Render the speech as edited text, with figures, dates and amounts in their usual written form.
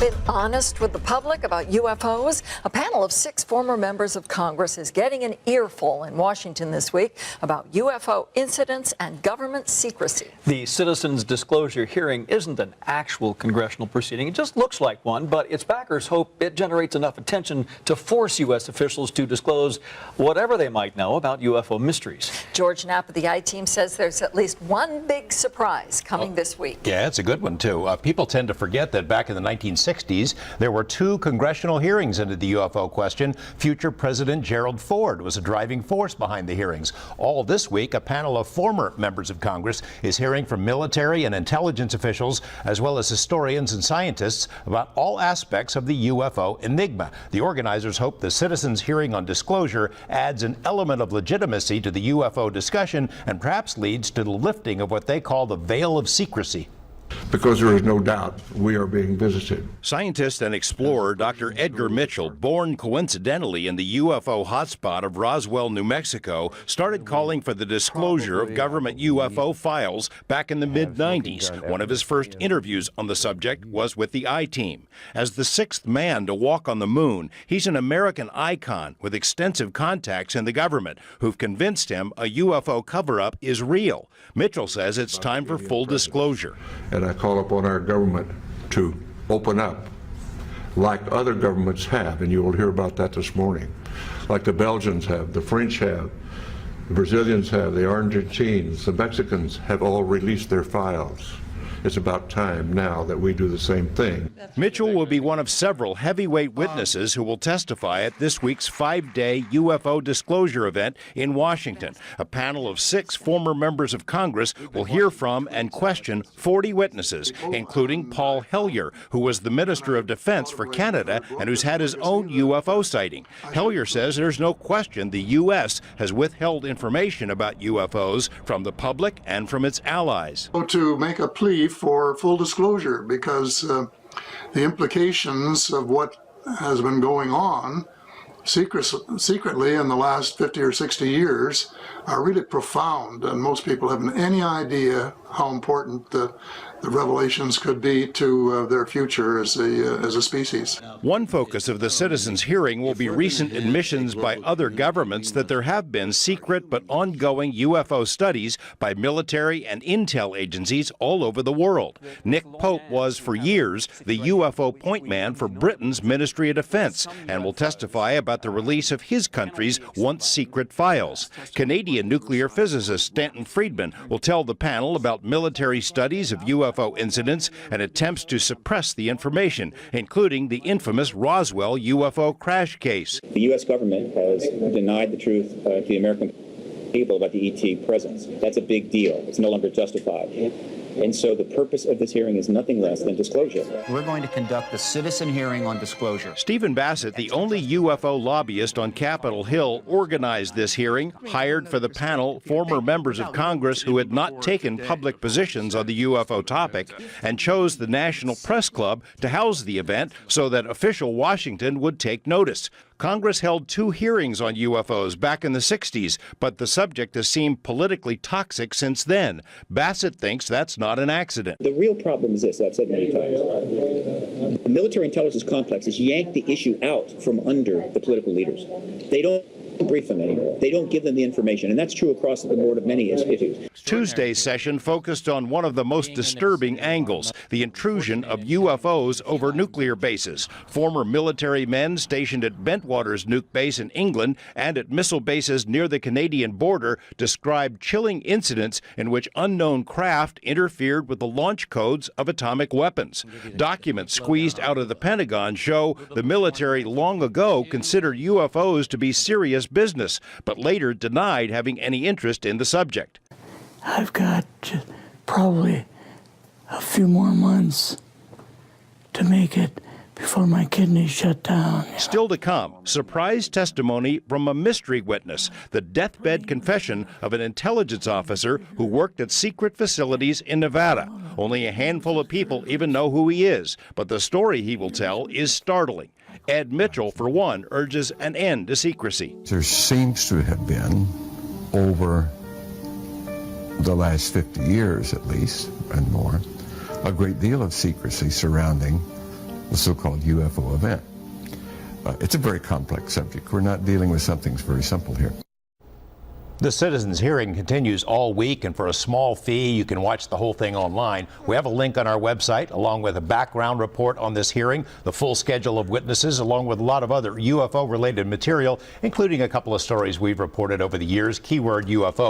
been honest with the public about UFOs? A panel of 6 former members of Congress is getting an earful in Washington this week about UFO incidents and government secrecy. The Citizens Disclosure hearing isn't an actual congressional proceeding. It just looks like one, but its backers hope it generates enough attention to force U.S. officials to disclose whatever they might know about UFO mysteries. George Knapp of the I-Team says there's at least one big surprise coming this week. Yeah, it's a good one, too. People tend to forget that back in the 1960s, there were 2 congressional hearings into the UFO question. Future President Gerald Ford was a driving force behind the hearings. All this week, a panel of former members of Congress is hearing from military and intelligence officials, as well as historians and scientists, about all aspects of the UFO enigma. The organizers hope the citizens' hearing on disclosure adds an element of legitimacy to the UFO discussion and perhaps leads to the lifting of what they call the veil of secrecy. Because there is no doubt we are being visited. Scientist and explorer Dr. Edgar Mitchell, born coincidentally in the UFO hotspot of Roswell, New Mexico, started calling for the disclosure of government UFO files back in the mid-90s. One of his first interviews on the subject was with the I-Team. As the 6th man to walk on the moon, he's an American icon with extensive contacts in the government who've convinced him a UFO cover-up is real. Mitchell says it's time for full disclosure. And I call upon our government to open up like other governments have, and you will hear about that this morning, like the Belgians have, the French have, the Brazilians have, the Argentines, the Mexicans have all released their files. It's about time now that we do the same thing. Mitchell will be one of several heavyweight witnesses who will testify at this week's 5-day UFO disclosure event in Washington. A panel of 6 former members of Congress will hear from and question 40 witnesses, including Paul Hellyer, who was the Minister of Defense for Canada and who's had his own UFO sighting. Hellyer says there's no question the U.S. has withheld information about UFOs from the public and from its allies. To make a plea for full disclosure, because the implications of what has been going on secretly in the last 50 or 60 years are really profound, and most people haven't any idea how important the revelations could be to their future as a species. One focus of the citizens' hearing will be recent admissions by other governments that there have been secret but ongoing UFO studies by military and intel agencies all over the world. Nick Pope was, for years, the UFO point man for Britain's Ministry of Defense and will testify about the release of his country's once secret files. Canadian nuclear physicist Stanton Friedman will tell the panel about military studies of UFO incidents and attempts to suppress the information, including the infamous Roswell UFO crash case. The U.S. government has denied the truth to the American people about the ET presence. That's a big deal. It's no longer justified. And so the purpose of this hearing is nothing less than disclosure. We're going to conduct a citizen hearing on disclosure. Stephen Bassett, the only UFO lobbyist on Capitol Hill, organized this hearing, hired for the panel former members of Congress who had not taken public positions on the UFO topic, and chose the National Press Club to house the event so that official Washington would take notice. Congress held 2 hearings on UFOs back in the 60s, but the subject has seemed politically toxic since then. Bassett thinks that's not an accident. The real problem is this, I've said many times. The military intelligence complex has yanked the issue out from under the political leaders. They don't brief them anymore. They don't give them the information, and that's true across the board of many issues. Tuesday's session focused on one of the most disturbing angles, the intrusion of UFOs over nuclear bases. Former military men stationed at Bentwaters Nuke Base in England and at missile bases near the Canadian border described chilling incidents in which unknown craft interfered with the launch codes of atomic weapons. Documents squeezed out of the Pentagon show the military long ago considered UFOs to be serious business, but later denied having any interest in the subject. I've got probably a few more months to make it before my kidneys shut down. Still to come, surprise testimony from a mystery witness, the deathbed confession of an intelligence officer who worked at secret facilities in Nevada. Only a handful of people even know who he is, but the story he will tell is startling. Ed Mitchell, for one, urges an end to secrecy. There seems to have been, over the last 50 years at least, and more, a great deal of secrecy surrounding the so-called UFO event. It's a very complex subject. We're not dealing with something that's very simple here. The citizens' hearing continues all week, and for a small fee, you can watch the whole thing online. We have a link on our website, along with a background report on this hearing, the full schedule of witnesses, along with a lot of other UFO-related material, including a couple of stories we've reported over the years. Keyword UFO.